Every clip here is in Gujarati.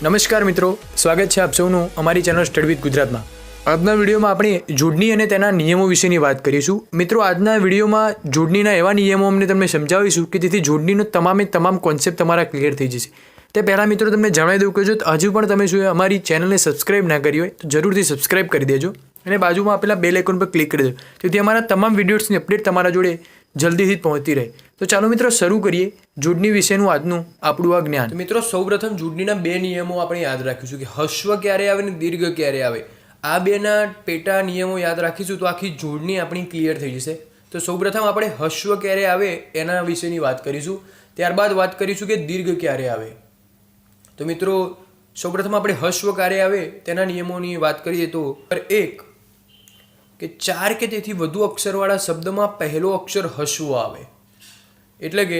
નમસ્કાર મિત્રો, સ્વાગત છે આપ સૌનું અમારી ચેનલ સ્ટડી વિથ ગુજરાતમાં। આજના વિડીયોમાં આપણે જોડણી અને તેના નિયમો વિશેની વાત કરીશું। મિત્રો, આજના વિડીયોમાં જોડણીના એવા નિયમો અમને તમને સમજાવીશું કે જેથી જોડણીનો તમામ કોન્સેપ્ટ તમારા ક્લિયર થઈ જશે। તે પહેલાં મિત્રો તમને જણાવી દઉં કે જો હજુ પણ તમે શું અમારી ચેનલને સબસ્ક્રાઇબ ના કરી હોય તો જરૂરથી સબસ્ક્રાઇબ કરી દેજો અને બાજુમાં આપેલા બેલ આઇકોન પર ક્લિક કરી દેજો જેથી અમારા તમામ વિડીયોઝની અપડેટ તમારા જોડે જલ્દીથી પહોંચતી રહે। તો ચાલો મિત્રો શરૂ કરીએ જોડણી વિશેનું આજનું આપણું આ જ્ઞાન। મિત્રો સૌપ્રથમ જોડણીના બે નિયમો આપણે યાદ રાખીશું કે હસ્વ ક્યારે આવે અને દીર્ઘ ક્યારે આવે। આ બેના પેટા નિયમો યાદ રાખીશું તો આખી જોડણી આપણી ક્લિયર થઈ જશે। તો સૌપ્રથમ આપણે હસ્વ ક્યારે આવે એના વિશેની વાત કરીશું, ત્યારબાદ વાત કરીશું કે દીર્ઘ ક્યારે આવે। તો મિત્રો સૌપ્રથમ આપણે હસ્વ ક્યારે આવે તેના નિયમોની વાત કરીએ તો એક કે 4 કે તેથી વધુ અક્ષરવાળા શબ્દમાં પહેલો અક્ષર હસ્વ આવે। એટલે કે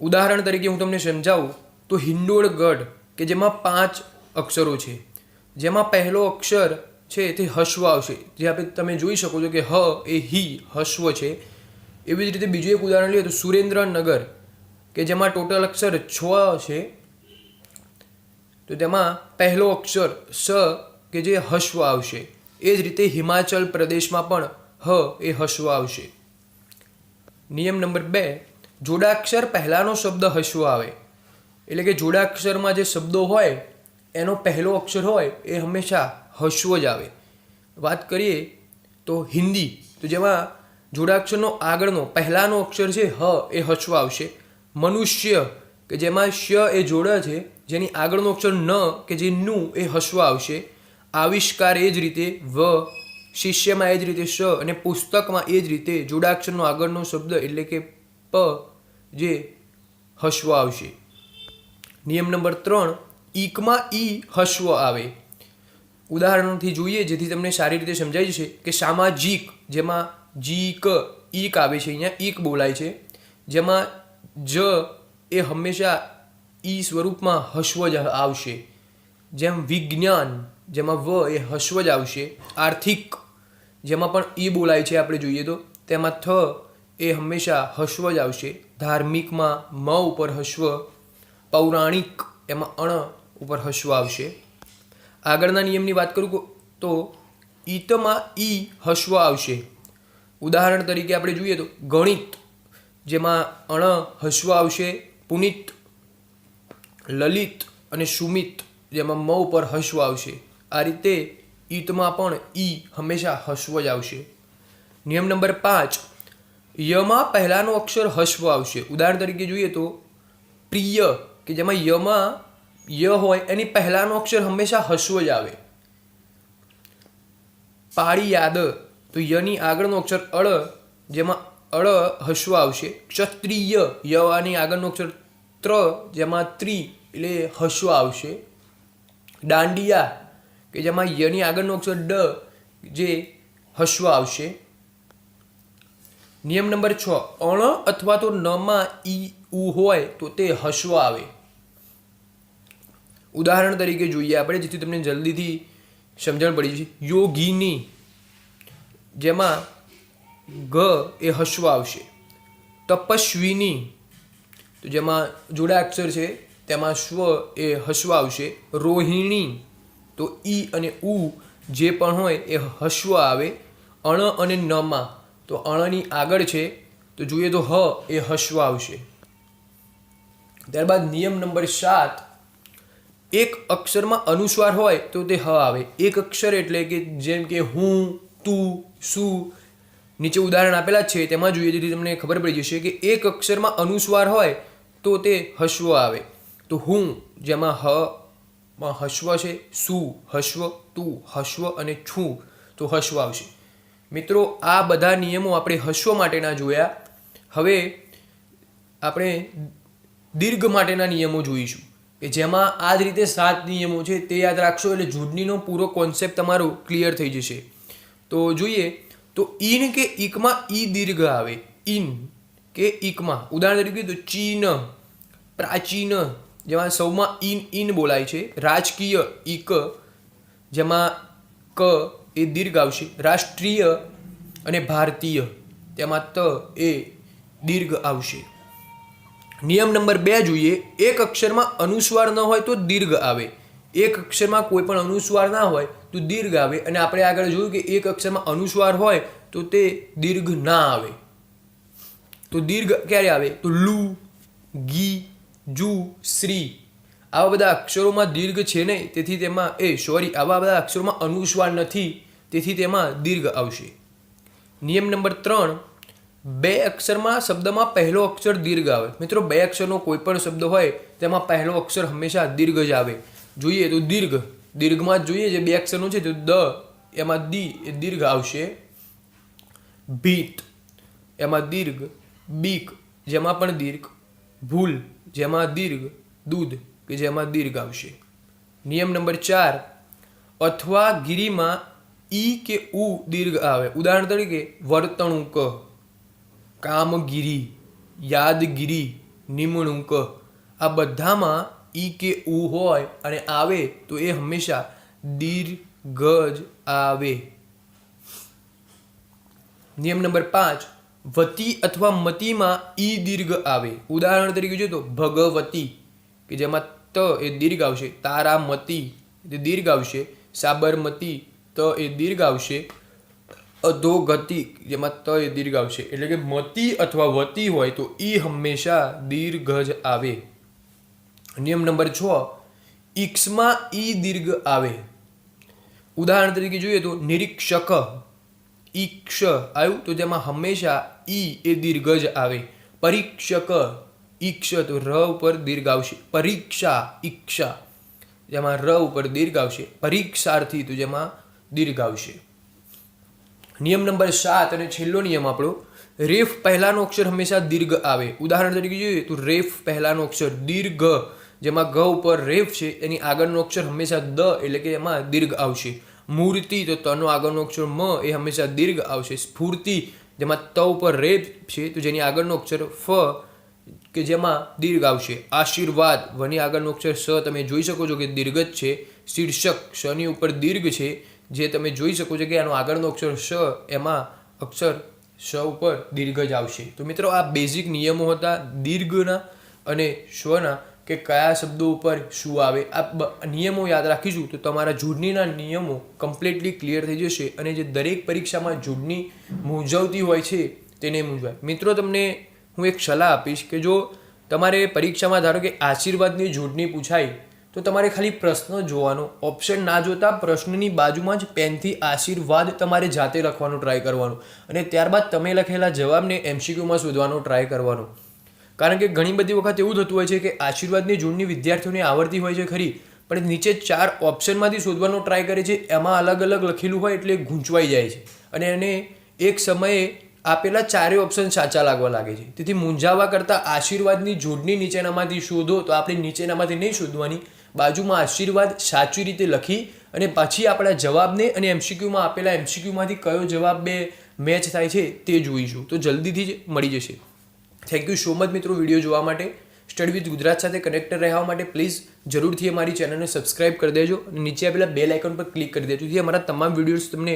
ઉદાહરણ તરીકે હું તમને સમજાવું તો હિંડોળ ગઢ કે જેમાં 5 અક્ષરો છે, જેમાં પહેલો અક્ષર છે તે હસ્વ આવશે, જે આપણે તમે જોઈ શકો છો કે હ એ હી હસ્વ છે। એવી જ રીતે બીજું એક ઉદાહરણ લઈએ તો સુરેન્દ્રનગર કે જેમાં ટોટલ અક્ષર 6 છે, તો તેમાં પહેલો અક્ષર સ કે જે હસ્વ આવશે। એ જ રીતે હિમાચલ પ્રદેશમાં પણ હ એ હસ્વ આવશે। નિયમ નંબર 2, જોડાક્ષર પહેલાનો શબ્દ હસ્વ આવે। એટલે કે જોડાક્ષરમાં જે શબ્દો હોય એનો પહેલો અક્ષર હોય એ હંમેશા હસ્વ જ આવે। વાત કરીએ તો હિન્દી, તો જેમાં જોડાક્ષરનો આગળનો પહેલાનો અક્ષર છે હ એ હસ્વ આવશે। મનુષ્ય કે જેમાં શ એ જોડા છે, જેની આગળનો અક્ષર ન કે જે નું એ હસ્વ આવશે। આવિષ્કાર એ જ રીતે વ, શિષ્યમાં એ જ રીતે શ અને પુસ્તકમાં એ જ રીતે જોડાક્ષરનો આગળનો શબ્દ એટલે કે પ જે હસ્વ આવશે। નિયમ નંબર 3, ઈકમાં ઈ હસ્વ આવે। ઉદાહરણથી જોઈએ જેથી તમને સારી રીતે સમજાઈ જશે કે સામાજિક, જેમાં જી ક ઈક આવે છે, અહીંયા ઈક બોલાય છે, જેમાં જ એ હંમેશા ઈ સ્વરૂપમાં હસ્વ જ આવશે। જેમ વિજ્ઞાન, જેમાં વ એ હસ્વ જ આવશે। આર્થિક, જેમાં પણ ઈ બોલાય છે આપણે જોઈએ તો તેમાં થ એ હંમેશા હસ્વ જ આવશે। ધાર્મિકમાં મ ઉપર હસ્વ, પૌરાણિક એમાં અણ ઉપર હસ્વ આવશે। આગળના નિયમની વાત કરું તો ઈતમાં ઈ હસ્વ આવશે। ઉદાહરણ તરીકે આપણે જોઈએ તો ગણિત, જેમાં અણ હસ્વ આવશે। પુનિત, લલિત અને સુમિત, જેમાં મ ઉપર હસ્વ આવશે। આ રીતે ઈતમાં પણ ઈ હંમેશા હસ્વ જ આવશે। નિયમ નંબર 5, યમાં પહેલાનો અક્ષર હસ્વ આવશે। ઉદાહરણ તરીકે જોઈએ તો પ્રિય કે જેમાં યમાં ય હોય એની પહેલાનો અક્ષર હંમેશા હસ્વ જ આવે। પાળિયાદ, તો યની આગળનો અક્ષર અળ, જેમાં અળ હસ્વ આવશે। ક્ષત્રિય, યની આગળનો અક્ષર ત્ર, જેમાં ત્રી એટલે હસ્વ આવશે। દાંડિયા કે જેમાં યની આગળનો અક્ષર ડ, જે હસ્વ આવશે। નિયમ નંબર 6, અણ અથવા તો નમાં ઈ ઉ હોય તો તે હસ્વ આવે। ઉદાહરણ તરીકે જોઈએ આપણે જેથી તમને જલ્દીથી સમજણ પડી જશે। યોગીની, જેમાં ગ એ હસ્વ આવશે। તપસ્વીની, તો જેમાં જોડાક્ષર છે તેમાં સ્વ એ હસ્વ આવશે। રોહિણી, તો ઈ અને ઉ જે પણ હોય એ હસ્વ આવે। અણ અને નમાં, તો અણની આગળ છે તો જોઈએ તો હ એ હસ્વ આવશે। ત્યારબાદ નિયમ નંબર 7, એક અક્ષરમાં અનુસ્વાર હોય તો તે હ આવે। એક અક્ષર એટલે કે જેમ કે હું, તું, શું, નીચે ઉદાહરણ આપેલા જ છે તેમાં જોઈએ જેથી તમને ખબર પડી જશે કે એક અક્ષરમાં અનુસ્વાર હોય તો તે હસ્વ આવે। તો હું, જેમાં હ માં હસ્વ છે, શું હસ્વ, તું હસ્વ અને છું તો હસ્વ આવશે। મિત્રો આ બધા નિયમો આપણે હસ્વ માટેના જોયા। હવે આપણે દીર્ઘ માટેના નિયમો જોઈશું કે જેમાં આ જ રીતે 7 નિયમો છે તે યાદ રાખશો એટલે જોડણીનો પૂરો કોન્સેપ્ટ તમારો ક્લિયર થઈ જશે। તો જોઈએ તો ઇન કે ઈકમાં ઈ દીર્ઘ આવે। ઇન કે ઈકમાં, ઉદાહરણ તરીકે તો ચીન, પ્રાચીન, જેમાં સૌમાં ઇન બોલાય છે। રાજકીય ઈક, જેમાં ક એ દીર્ઘ આવશે। રાષ્ટ્રીય અને ભારતીય, તેમાં ત એ દીર્ઘ આવશે। નિયમ નંબર 2 જોઈએ, એક અક્ષરમાં અનુસ્વાર ન હોય તો દીર્ઘ આવે। એક અક્ષરમાં કોઈ પણ અનુસ્વાર ના હોય તો દીર્ઘ આવે, અને આપણે આગળ જોયું કે એક અક્ષરમાં અનુસ્વાર હોય તો તે દીર્ઘ ના આવે. તો દીર્ઘ ક્યારે આવે? તો લુ, ગી, જુ, શ્રી આવા બધા અક્ષરોમાં દીર્ઘ છે નહીં, તેથી તેમાં આવા બધા અક્ષરોમાં અનુસ્વાર નથી, તેથી તેમાં દીર્ઘ આવશે. નિયમ નંબર 3, બે અક્ષરમાં શબ્દમાં પહેલો અક્ષર દીર્ઘ આવે. મિત્રો, બે અક્ષરનો કોઈ પણ શબ્દ હોય તેમાં પહેલો અક્ષર હંમેશા દીર્ઘ જ આવે. જોઈએ તો દીર્ઘમાં જ જોઈએ, જે બે અક્ષરનું છે તો દ એમાં દી એ દીર્ઘ આવશે. ભીત એમાં દીર્ઘ, બીક જેમાં પણ દીર્ઘ, ભૂલ જેમાં દીર્ઘ, દૂધ કે જેમાં દીર્ઘ આવશે. નિયમ નંબર 4, અથવા ગીરીમાં ઈ કે ઉ દીર્ઘ આવે. ઉદાહરણ તરીકે વર્તણૂક, કામગીરી, યાદગીરી, નિમણૂક આ બધામાં ઈ કે ઉ હોય અને આવે તો એ હંમેશા દીર્ઘ જ આવે. નિયમ નંબર 5, વતી અથવા મતીમાં ઈ દીર્ઘ આવે. ઉદાહરણ તરીકે જોઈએ તો ભગવતી કે જેમાં ત એ દીર્ઘ આવશે, તારામતી એ દીર્ઘ આવશે, સાબરમતી ત એ દીર્ઘ આવશે, અધોગતિ જેમાં ત એ દીર્ઘ આવશે. એટલે કે મતી અથવા વતી હોય તો ઈ હંમેશા દીર્ઘ જ આવે. નિયમ નંબર 6, ઈક્ષમાં ઈ દીર્ઘ આવે. ઉદાહરણ તરીકે જોઈએ તો નિરીક્ષક, ઈક્ષ આવ્યું તો તેમાં હંમેશા ઈ એ દીર્ઘ જ આવે. પરીક્ષક, ઈક્ષ તો ર ઉપર દીર્ઘ આવશે. પરીક્ષા, ઈક્ષા જેમાં ર ઉપર દીર્ઘ આવશે. પરીક્ષાર્થી તો જેમાં દીર્ઘ આવશે. નિયમ નંબર 7 અને છેલ્લો નિયમ આપણો, રેફ પહેલાનો અક્ષર હંમેશા દીર્ઘ આવે. ઉદાહરણ તરીકે જોઈએ તો રેફ પહેલાનો અક્ષર દીર્ઘ જેમાં ગ ઉપર રેફ છે એની આગળનો અક્ષર હંમેશા દ એટલે કે એમાં દીર્ઘ આવશે. મૂર્તિ તો તનો આગળનો અક્ષર મ એ હંમેશા દીર્ઘ આવશે. સ્ફૂર્તિ જેમાં ત ઉપર રેફ છે તો જેની આગળનો અક્ષર ફ કે જેમાં દીર્ઘ આવશે. આશીર્વાદ વની આગળનો અક્ષર સ તમે જોઈ શકો છો કે દીર્ઘ જ છે. શીર્ષક શની ઉપર દીર્ઘ છે જે તમે જોઈ શકો છો કે આનો આગળનો અક્ષર શ એમાં અક્ષર શ ઉપર દીર્ઘ જ આવશે. તો મિત્રો, આ બેઝિક નિયમો હતા દીર્ઘના અને શ્વના કે કયા શબ્દો ઉપર શું આવે. આ નિયમો યાદ રાખીશું તો તમારા જોડણીના નિયમો કમ્પ્લીટલી ક્લિયર થઈ જશે, અને જે દરેક પરીક્ષામાં જોડણી મૂંઝવતી હોય છે તેને મૂંઝવાય. મિત્રો, તમને હું એક સલાહ આપીશ કે જો તમારે પરીક્ષામાં ધારો કે આશીર્વાદની જોડણી પૂછાય તો તમારે ખાલી પ્રશ્ન જોવાનો, ઓપ્શન ના જોતા પ્રશ્નની બાજુમાં જ પેનથી આશીર્વાદ તમારે જાતે લખવાનો ટ્રાય કરવાનો, અને ત્યારબાદ તમે લખેલા જવાબને MCQમાં શોધવાનો ટ્રાય કરવાનો. કારણ કે ઘણી બધી વખત એવું થતું હોય છે કે આશીર્વાદની જોડણી વિદ્યાર્થીઓને આવડતી હોય છે ખરી, પણ નીચે 4 ઓપ્શનમાંથી શોધવાનો ટ્રાય કરે છે, એમાં અલગ અલગ લખેલું હોય એટલે ગૂંચવાઈ જાય છે અને એને એક સમયે આપેલા 4 ઓપ્શન સાચા લાગવા લાગે છે. તેથી મૂંઝાવા કરતાં આશીર્વાદની જોડણી નીચેનામાંથી શોધો તો આપણે નીચેનામાંથી નહીં શોધવાની, બાજુમાં આશીર્વાદ સાચી રીતે લખી અને પછી આપણા જવાબને અને MCQમાં આપેલા MCQમાંથી કયો જવાબ બે મેચ થાય છે તે જોઈશું. તો જલ્દીથી જ મળી જશે. થેન્ક યુ સો મચ મિત્રો વિડીયો જોવા માટે. સ્ટડી વિથ ગુજરાત સાથે કનેક્ટેડ રહેવા માટે પ્લીઝ જરૂરથી અમારી ચેનલને સબસ્ક્રાઇબ કરી દેજો અને નીચે આપેલા બેલ આઇકન પર ક્લિક કરી દેજો જેથી અમારા તમામ વિડીયોઝ તમને